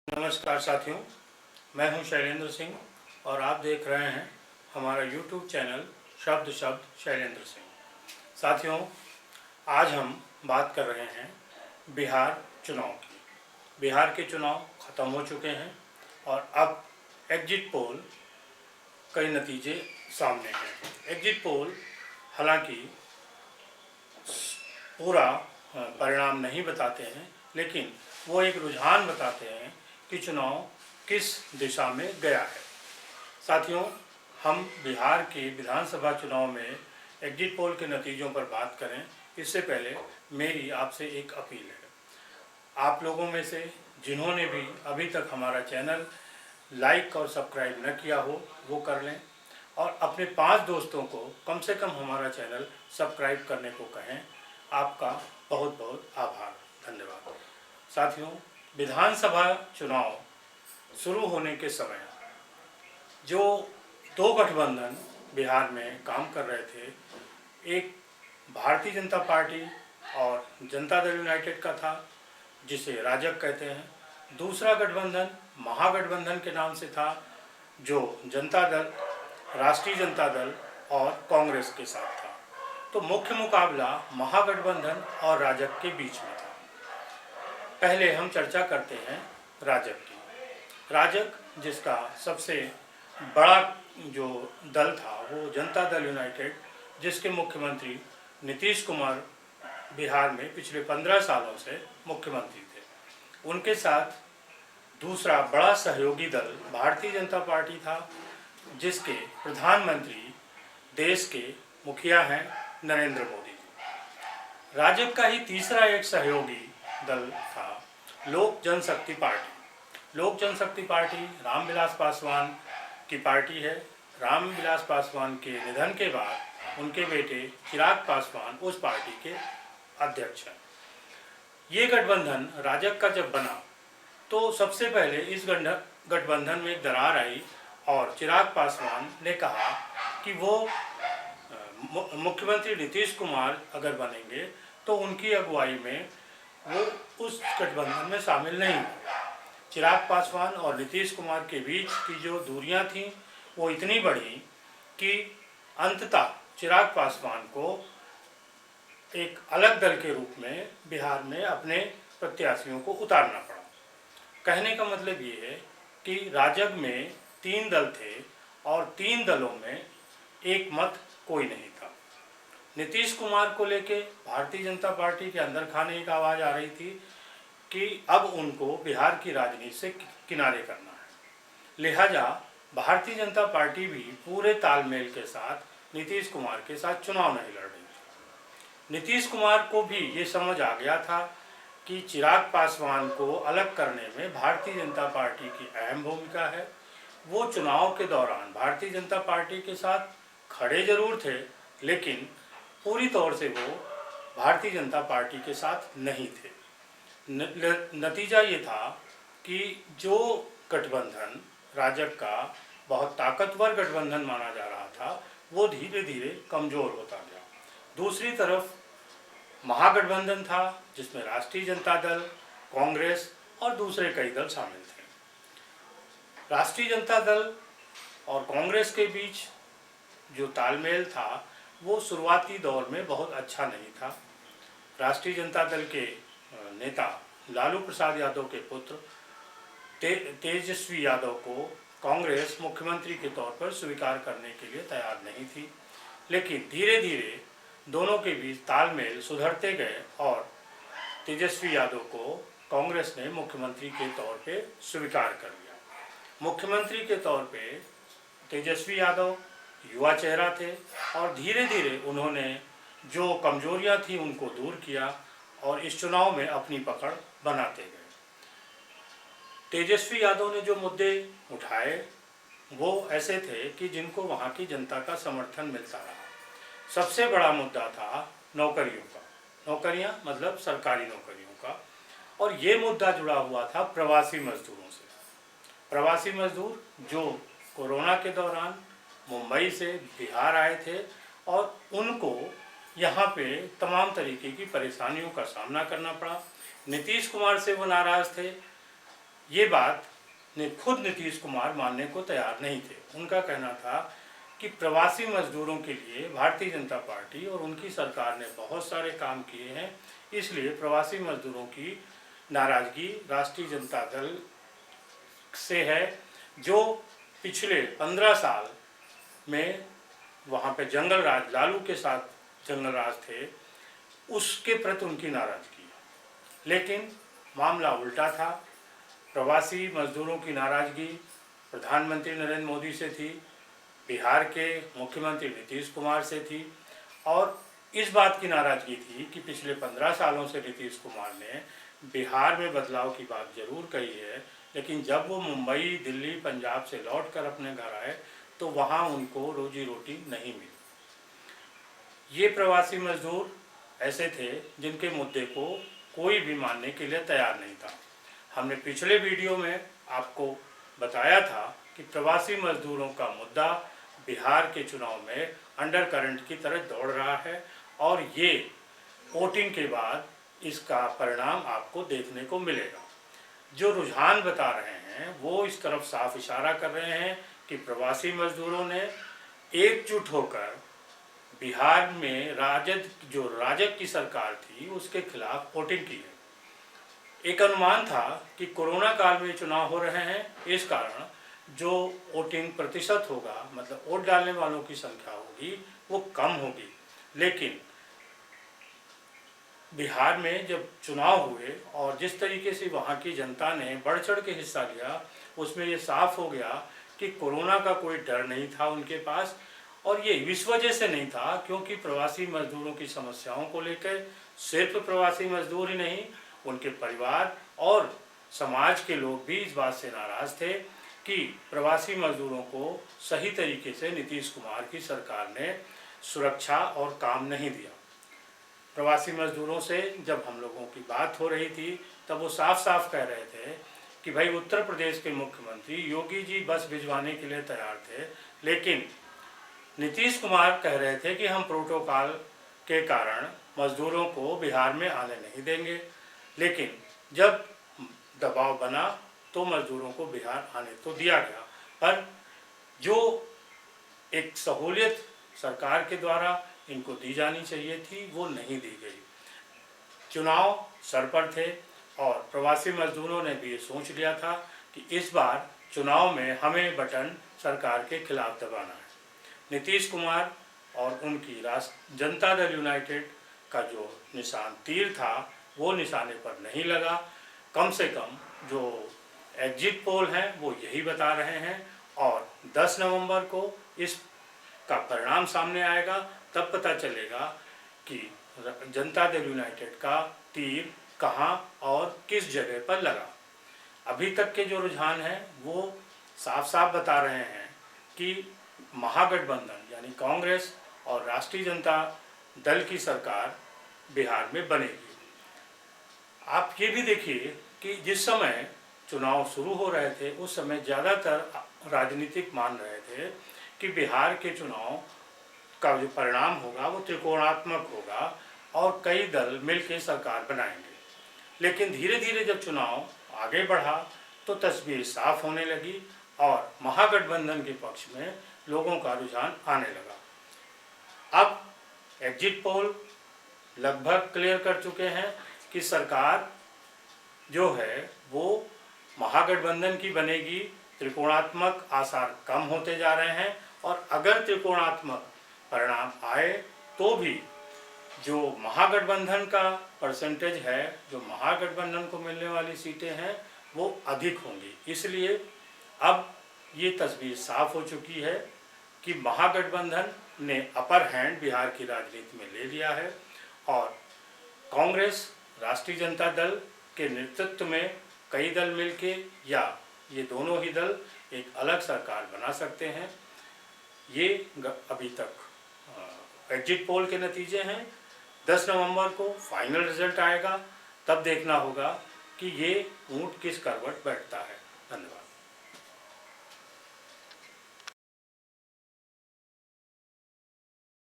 नमस्कार साथियों, मैं हूं शैलेंद्र सिंह और आप देख रहे हैं हमारा YouTube चैनल शब्द शब्द शैलेंद्र सिंह। साथियों, आज हम बात कर रहे हैं बिहार चुनाव की। बिहार के चुनाव ख़त्म हो चुके हैं और अब एग्जिट पोल कई नतीजे सामने हैं। एग्जिट पोल हालांकि पूरा परिणाम नहीं बताते हैं, लेकिन वो एक रुझान बताते हैं कि चुनाव किस दिशा में गया है। साथियों, हम बिहार के विधानसभा चुनाव में एग्जिट पोल के नतीजों पर बात करें इससे पहले मेरी आपसे एक अपील है। आप लोगों में से जिन्होंने भी अभी तक हमारा चैनल लाइक और सब्सक्राइब न किया हो वो कर लें और अपने 5 दोस्तों को कम से कम हमारा चैनल सब्सक्राइब करने को कहें। आपका बहुत बहुत आभार, धन्यवाद। साथियों, विधानसभा चुनाव शुरू होने के समय जो 2 गठबंधन बिहार में काम कर रहे थे, एक भारतीय जनता पार्टी और जनता दल यूनाइटेड का था जिसे राजग कहते हैं। दूसरा गठबंधन महागठबंधन के नाम से था जो जनता दल, राष्ट्रीय जनता दल और कांग्रेस के साथ था। तो मुख्य मुकाबला महागठबंधन और राजग के बीच में था। पहले हम चर्चा करते हैं राजग की। राजग जिसका सबसे बड़ा जो दल था वो जनता दल यूनाइटेड, जिसके मुख्यमंत्री नीतीश कुमार बिहार में पिछले 15 सालों से मुख्यमंत्री थे। उनके साथ दूसरा बड़ा सहयोगी दल भारतीय जनता पार्टी था, जिसके प्रधानमंत्री देश के मुखिया हैं नरेंद्र मोदी जी। राजग का ही तीसरा एक सहयोगी दल था लोक जनशक्ति पार्टी। लोक जनशक्ति पार्टी रामविलास पासवान की पार्टी है। रामविलास पासवान के निधन के बाद उनके बेटे चिराग पासवान उस पार्टी के अध्यक्ष हैं। ये गठबंधन राजग का जब बना तो सबसे पहले इस गठबंधन में एक दरार आई और चिराग पासवान ने कहा कि वो मुख्यमंत्री नीतीश कुमार अगर बनेंगे तो उनकी अगुवाई में वो उस गठबंधन में शामिल नहीं हुए। चिराग पासवान और नीतीश कुमार के बीच की जो दूरियां थीं वो इतनी बढ़ी कि अंततः चिराग पासवान को एक अलग दल के रूप में बिहार में अपने प्रत्याशियों को उतारना पड़ा। कहने का मतलब ये है कि राजग में 3 दल थे और 3 दलों में एक मत कोई नहीं था। नीतीश कुमार को लेके भारतीय जनता पार्टी के अंदर खाने एक आवाज़ आ रही थी कि अब उनको बिहार की राजनीति से किनारे करना है। लिहाजा भारतीय जनता पार्टी भी पूरे तालमेल के साथ नीतीश कुमार के साथ चुनाव नहीं लड़ रही थी। नीतीश कुमार को भी ये समझ आ गया था कि चिराग पासवान को अलग करने में भारतीय जनता पार्टी की अहम भूमिका है। वो चुनाव के दौरान भारतीय जनता पार्टी के साथ खड़े जरूर थे, लेकिन पूरी तौर से वो भारतीय जनता पार्टी के साथ नहीं थे। नतीजा ये था कि जो गठबंधन राजग का बहुत ताकतवर गठबंधन माना जा रहा था वो धीरे धीरे कमज़ोर होता गया। दूसरी तरफ महागठबंधन था जिसमें राष्ट्रीय जनता दल, कांग्रेस और दूसरे कई दल शामिल थे। राष्ट्रीय जनता दल और कांग्रेस के बीच जो तालमेल था वो शुरुआती दौर में बहुत अच्छा नहीं था। राष्ट्रीय जनता दल के नेता लालू प्रसाद यादव के पुत्र तेजस्वी यादव को कांग्रेस मुख्यमंत्री के तौर पर स्वीकार करने के लिए तैयार नहीं थी, लेकिन धीरे धीरे दोनों के बीच तालमेल सुधरते गए और तेजस्वी यादव को कांग्रेस ने मुख्यमंत्री के तौर पे स्वीकार कर लिया। मुख्यमंत्री के तौर पे तेजस्वी यादव युवा चेहरा थे और धीरे धीरे उन्होंने जो कमजोरियां थी उनको दूर किया और इस चुनाव में अपनी पकड़ बनाते गए। तेजस्वी यादव ने जो मुद्दे उठाए वो ऐसे थे कि जिनको वहाँ की जनता का समर्थन मिलता रहा। सबसे बड़ा मुद्दा था नौकरियों का, नौकरियाँ मतलब सरकारी नौकरियों का, और ये मुद्दा जुड़ा हुआ था प्रवासी मजदूरों से। प्रवासी मजदूर जो कोरोना के दौरान मुंबई से बिहार आए थे और उनको यहाँ पे तमाम तरीके की परेशानियों का सामना करना पड़ा। नीतीश कुमार से वो नाराज़ थे ये बात ने खुद नीतीश कुमार मानने को तैयार नहीं थे। उनका कहना था कि प्रवासी मजदूरों के लिए भारतीय जनता पार्टी और उनकी सरकार ने बहुत सारे काम किए हैं, इसलिए प्रवासी मजदूरों की नाराज़गी राष्ट्रीय जनता दल से है, जो पिछले 15 साल में वहाँ पे जंगल राज, लालू के साथ जंगल राज थे, उसके प्रति उनकी नाराज़गी है। लेकिन मामला उल्टा था। प्रवासी मजदूरों की नाराज़गी प्रधानमंत्री नरेंद्र मोदी से थी, बिहार के मुख्यमंत्री नीतीश कुमार से थी, और इस बात की नाराज़गी थी कि पिछले 15 सालों से नीतीश कुमार ने बिहार में बदलाव की बात जरूर कही है, लेकिन जब वो मुंबई, दिल्ली, पंजाब से लौट कर अपने घर आए तो वहाँ उनको रोजी रोटी नहीं मिली। ये प्रवासी मजदूर ऐसे थे जिनके मुद्दे को कोई भी मानने के लिए तैयार नहीं था। हमने पिछले वीडियो में आपको बताया था कि प्रवासी मजदूरों का मुद्दा बिहार के चुनाव में अंडर करंट की तरह दौड़ रहा है, और ये वोटिंग के बाद इसका परिणाम आपको देखने को मिलेगा। जो रुझान बता रहे हैं वो इस तरफ साफ इशारा कर रहे हैं कि प्रवासी मजदूरों ने एकजुट होकर बिहार में राजद की सरकार थी उसके खिलाफ वोटिंग की है। एक अनुमान था कि कोरोना काल में चुनाव हो रहे हैं, इस कारण जो वोटिंग प्रतिशत होगा, मतलब वोट डालने वालों की संख्या होगी, वो कम होगी। लेकिन बिहार में जब चुनाव हुए और जिस तरीके से वहाँ की जनता ने बढ़ चढ़ के हिस्सा लिया, उसमें ये साफ हो गया कि कोरोना का कोई डर नहीं था उनके पास। और ये इस वजह से नहीं था क्योंकि प्रवासी मजदूरों की समस्याओं को लेकर सिर्फ प्रवासी मजदूर ही नहीं, उनके परिवार और समाज के लोग भी इस बात से नाराज़ थे कि प्रवासी मजदूरों को सही तरीके से नीतीश कुमार की सरकार ने सुरक्षा और काम नहीं दिया। प्रवासी मजदूरों से जब हम लोगों की बात हो रही थी तब वो साफ साफ कह रहे थे कि भाई उत्तर प्रदेश के मुख्यमंत्री योगी जी बस भिजवाने के लिए तैयार थे, लेकिन नीतीश कुमार कह रहे थे कि हम प्रोटोकॉल के कारण मजदूरों को बिहार में आने नहीं देंगे। लेकिन जब दबाव बना तो मजदूरों को बिहार आने तो दिया गया, पर जो एक सहूलियत सरकार के द्वारा इनको दी जानी चाहिए थी वो नहीं दी गई। चुनाव सर पर थे और प्रवासी मजदूरों ने भी ये सोच लिया था कि इस बार चुनाव में हमें बटन सरकार के खिलाफ दबाना है। नीतीश कुमार और उनकी जनता दल यूनाइटेड का जो निशान तीर था वो निशाने पर नहीं लगा। कम से कम जो एग्जिट पोल हैं वो यही बता रहे हैं, और 10 नवंबर को इसका परिणाम सामने आएगा, तब पता चलेगा कि जनता दल यूनाइटेड का तीर कहां और किस जगह पर लगा। अभी तक के जो रुझान हैं वो साफ साफ बता रहे हैं कि महागठबंधन यानी कांग्रेस और राष्ट्रीय जनता दल की सरकार बिहार में बनेगी। आप ये भी देखिए कि जिस समय चुनाव शुरू हो रहे थे उस समय ज़्यादातर राजनीतिक मान रहे थे कि बिहार के चुनाव का जो परिणाम होगा वो त्रिकोणात्मक होगा और कई दल मिलकर सरकार बनाएंगे। लेकिन धीरे धीरे जब चुनाव आगे बढ़ा तो तस्वीर साफ होने लगी और महागठबंधन के पक्ष में लोगों का रुझान आने लगा। अब एग्जिट पोल लगभग क्लियर कर चुके हैं कि सरकार जो है वो महागठबंधन की बनेगी। त्रिकोणात्मक आसार कम होते जा रहे हैं, और अगर त्रिकोणात्मक परिणाम आए तो भी जो महागठबंधन का परसेंटेज है, जो महागठबंधन को मिलने वाली सीटें हैं वो अधिक होंगी। इसलिए अब ये तस्वीर साफ हो चुकी है कि महागठबंधन ने अपर हैंड बिहार की राजनीति में ले लिया है, और कांग्रेस, राष्ट्रीय जनता दल के नेतृत्व में कई दल मिलके या ये दोनों ही दल एक अलग सरकार बना सकते हैं। ये अभी तक एग्जिट पोल के नतीजे हैं। 10 नवंबर को फाइनल रिजल्ट आएगा, तब देखना होगा कि ये ऊंट किस करवट बैठता है। धन्यवाद।